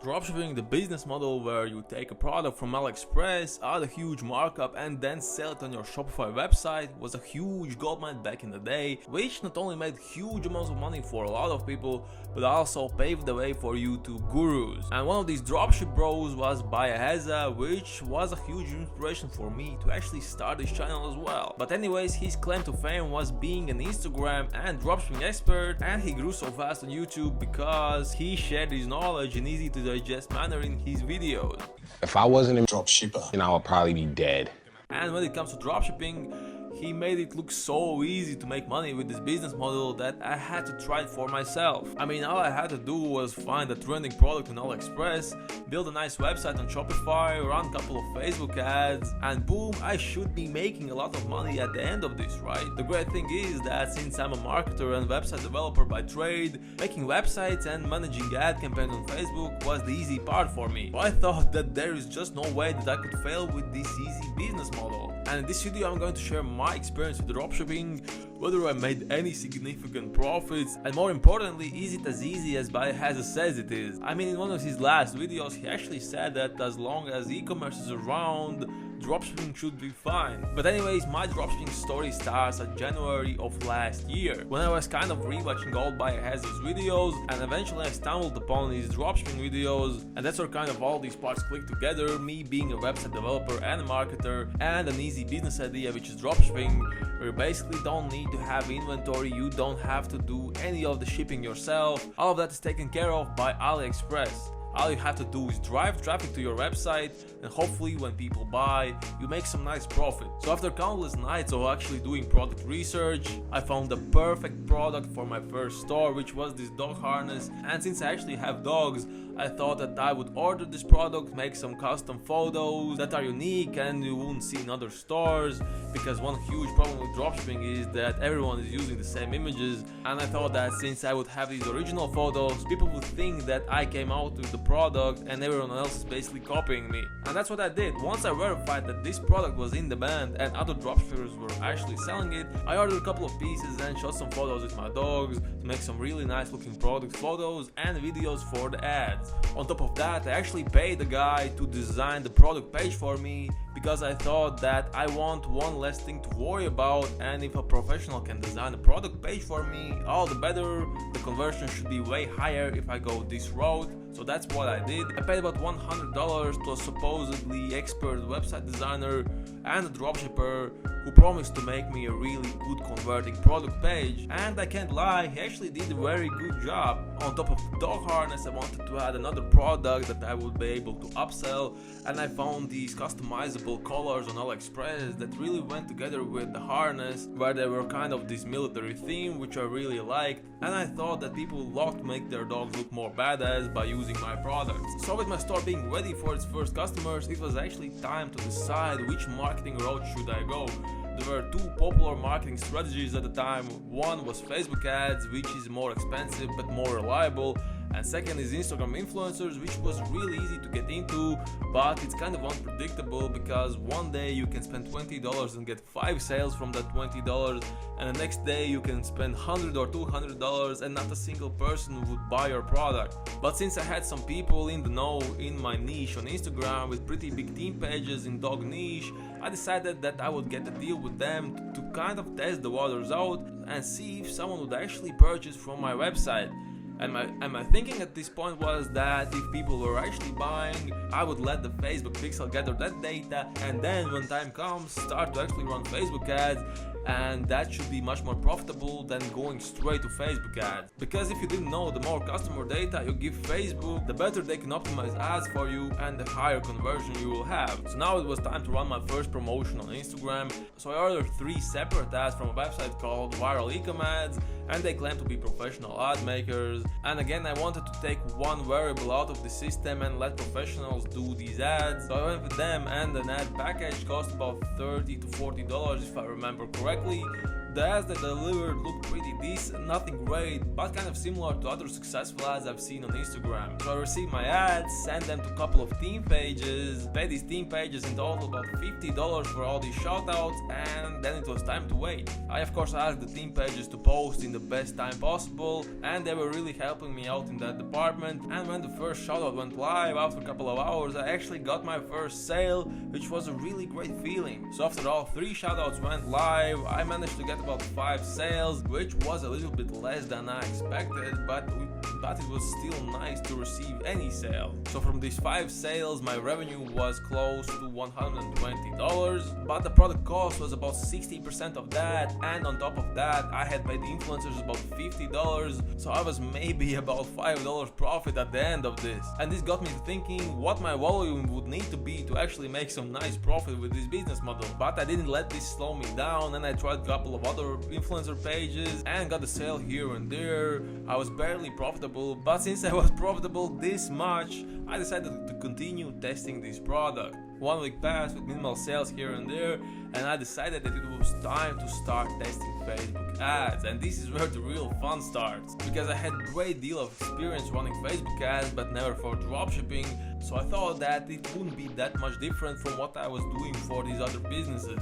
Dropshipping, the business model where you take a product from AliExpress, add a huge markup and then sell it on your Shopify website, was a huge goldmine back in the day, which not only made huge amounts of money for a lot of people, but also paved the way for YouTube gurus. And one of these dropship bros was BIAHEZA, which was a huge inspiration for me to actually start this channel as well. But anyways, his claim to fame was being an Instagram and dropshipping expert, and he grew so fast on YouTube because he shared his knowledge in easy to digest manner in his videos. If I wasn't a dropshipper, then I would probably be dead. And when it comes to dropshipping, he made it look so easy to make money with this business model that I had to try it for myself. I mean, all I had to do was find a trending product on AliExpress, build a nice website on Shopify, run a couple of Facebook ads, and boom, I should be making a lot of money at the end of this, right? The great thing is that since I'm a marketer and website developer by trade, making websites and managing ad campaigns on Facebook was the easy part for me. So I thought that there is just no way that I could fail with this easy business model. And in this video I'm going to share my experience with dropshipping, whether I made any significant profits, and more importantly, is it as easy as BIAHEZA says it is? I mean, in one of his last videos he actually said that as long as e-commerce is around, dropshipping should be fine. But anyways, my dropshipping story starts at January of last year, when I was kind of rewatching all BIAHEZA's videos, and eventually I stumbled upon his dropshipping videos, and that's where kind of all these parts click together, me being a website developer and a marketer, and an easy business idea which is dropshipping, where you basically don't need to have inventory, you don't have to do any of the shipping yourself, all of that is taken care of by AliExpress. All you have to do is drive traffic to your website, and hopefully when people buy, you make some nice profit. So after countless nights of actually doing product research, I found the perfect product for my first store, which was this dog harness. And since I actually have dogs, I thought that I would order this product, make some custom photos that are unique and you won't see in other stores, because one huge problem with dropshipping is that everyone is using the same images, and I thought that since I would have these original photos, people would think that I came out with the product and everyone else is basically copying me. And that's what I did. Once I verified that this product was in demand and other dropshippers were actually selling it, I ordered a couple of pieces and shot some photos with my dogs to make some really nice looking product photos and videos for the ads. On top of that, I actually paid the guy to design the product page for me, because I thought that I want one less thing to worry about, and if a professional can design a product page for me, all the better. The conversion should be way higher if I go this route. So that's what I did. I paid about $100 to a supposedly expert website designer and a dropshipper who promised to make me a really good converting product page, and I can't lie, he actually did a very good job. On top of the dog harness, I wanted to add another product that I would be able to upsell, and I found these customizable colors on AliExpress that really went together with the harness, where they were kind of this military theme, which I really liked, and I thought that people would love to make their dogs look more badass by using my products. So with my store being ready for its first customers, it was actually time to decide which marketing route should I go. There were two popular marketing strategies at the time. One was Facebook ads, which is more expensive but more reliable, and second is Instagram influencers, which was really easy to get into, but it's kind of unpredictable because one day you can spend $20 and get 5 sales from that $20, and the next day you can spend $100 or $200 and not a single person would buy your product. But since I had some people in the know in my niche on Instagram with pretty big team pages in dog niche, I decided that I would get a deal with them to kind of test the waters out and see if someone would actually purchase from my website. And my thinking at this point was that if people were actually buying, I would let the Facebook pixel gather that data, and then when time comes, start to actually run Facebook ads, and that should be much more profitable than going straight to Facebook ads. Because if you didn't know, the more customer data you give Facebook, the better they can optimize ads for you and the higher conversion you will have. So now it was time to run my first promotion on Instagram. So I ordered 3 separate ads from a website called Viral Ecom Ads, and they claim to be professional ad makers. And again, I wanted to take one variable out of the system and let professionals do these ads. So I went with them, and an ad package cost about $30 to $40 if I remember correctly. The ads that I delivered looked pretty decent, nothing great, but kind of similar to other successful ads I've seen on Instagram. So I received my ads, sent them to a couple of team pages, paid these team pages in total about $50 for all these shoutouts, and then it was time to wait. I of course asked the team pages to post in the best time possible, and they were really helping me out in that department. And when the first shoutout went live, after a couple of hours, I actually got my first sale, which was a really great feeling. So after all 3 shoutouts went live, I managed to get about 5 sales, which was a little bit less than I expected, but it was still nice to receive any sale. So from these 5 sales, my revenue was close to $120, but the product cost was about 60% of that, and on top of that, I had paid the influencers about $50, so I was maybe about $5 profit at the end of this. And this got me thinking what my volume would need to be to actually make some nice profit with this business model. But I didn't let this slow me down, and I tried a couple of other influencer pages and got a sale here and there. I was barely profitable, but since I was profitable this much, I decided to continue testing this product. 1 week passed with minimal sales here and there, and I decided that it was time to start testing Facebook ads. And this is where the real fun starts, because I had a great deal of experience running Facebook ads, but never for dropshipping. So I thought that it wouldn't be that much different from what I was doing for these other businesses.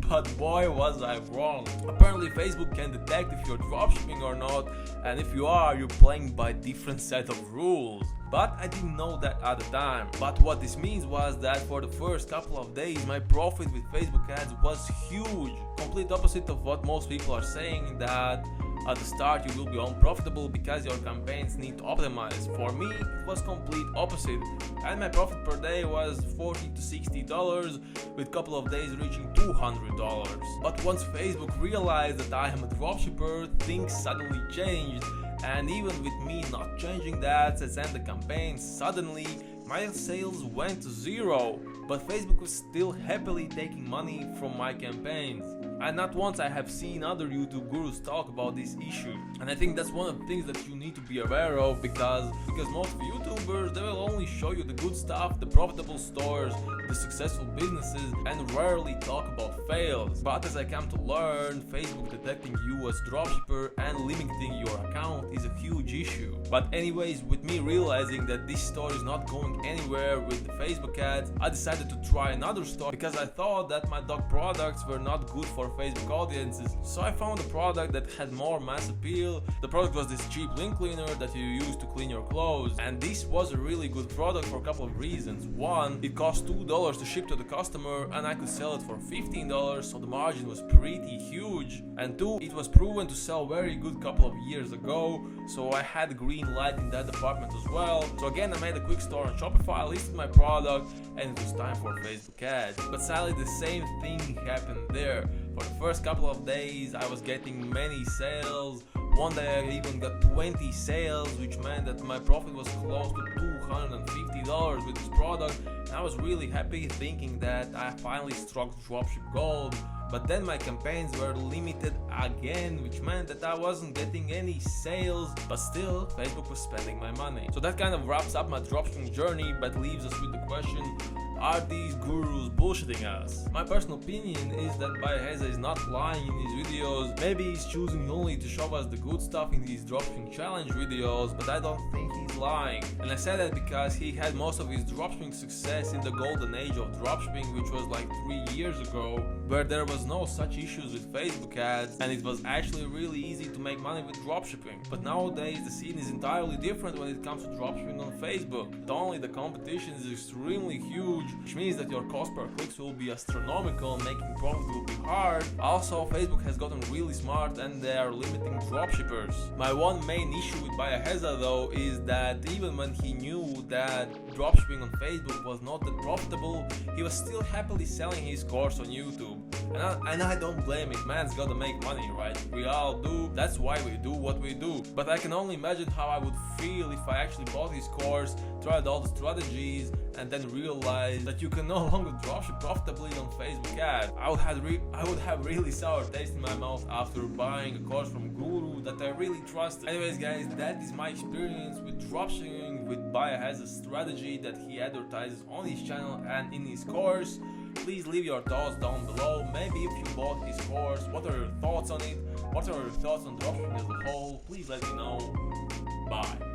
But boy was I wrong. Apparently Facebook can detect if you're dropshipping or not, and if you are, you're playing by different set of rules. But I didn't know that at the time. But what this means was that for the first couple of days, my profit with Facebook ads was huge. Complete opposite of what most people are saying, that at the start you will be unprofitable because your campaigns need to optimize. For me, it was complete opposite, and my profit per day was $40 to $60, with a couple of days reaching $200. But once Facebook realized that I am a dropshipper, things suddenly changed. And even with me not changing the ads and the campaigns, suddenly my sales went to 0. But Facebook was still happily taking money from my campaigns. And not once I have seen other YouTube gurus talk about this issue. And I think that's one of the things that you need to be aware of, because most YouTubers, they will only show you the good stuff, the profitable stores, the successful businesses, and rarely talk about fails. But as I come to learn, Facebook detecting you as dropshipper and limiting your account is a huge issue. But anyways, with me realizing that this store is not going anywhere with the Facebook ads, I decided to try another store, because I thought that my dog products were not good for Facebook audiences. So I found a product that had more mass appeal. The product was this cheap lint cleaner that you use to clean your clothes, and this was a really good product for a couple of reasons. One, it cost $2 to ship to the customer, and I could sell it for $15, so the margin was pretty huge. And two, it was proven to sell very good a couple of years ago, so I had a green light in that department as well. So again, I made a quick store on Shopify, listed my product, and it was time for Facebook ads. But sadly, the same thing happened there. For the first couple of days, I was getting many sales. One day I even got 20 sales, which meant that my profit was close to $250 with this product. And I was really happy, thinking that I finally struck dropship gold. But then my campaigns were limited again, which meant that I wasn't getting any sales, but still Facebook was spending my money. So that kind of wraps up my dropshipping journey, but leaves us with the question, are these gurus bullshitting us? My personal opinion is that BIAHEZA is not lying in his videos. Maybe he's choosing only to show us the good stuff in these dropshipping challenge videos, but I don't think he's lying. And I say that because he had most of his dropshipping success in the golden age of dropshipping, which was like 3 years ago, where there was no such issues with Facebook ads, and it was actually really easy to make money with dropshipping. But nowadays the scene is entirely different when it comes to dropshipping on Facebook. Not only the competition is extremely huge, which means that your cost per clicks will be astronomical and making profit will be hard. Also, Facebook has gotten really smart and they are limiting dropshippers. My one main issue with BIAHEZA though is that even when he knew that dropshipping on Facebook was not that profitable, he was still happily selling his course on YouTube. And I don't blame it, man's gotta make money, right? We all do, that's why we do what we do. But I can only imagine how I would feel if I actually bought his course, tried all the strategies, and then realized that you can no longer dropship profitably on Facebook ads. I would have really sour taste in my mouth after buying a course from a guru that I really trusted. Anyways guys, that is my experience with dropshipping with BIAHEZA's strategy that he advertises on his channel and in his course? Please leave your thoughts down below. Maybe if you bought his course, what are your thoughts on it? What are your thoughts on dropshipping as a whole? Please let me know. Bye.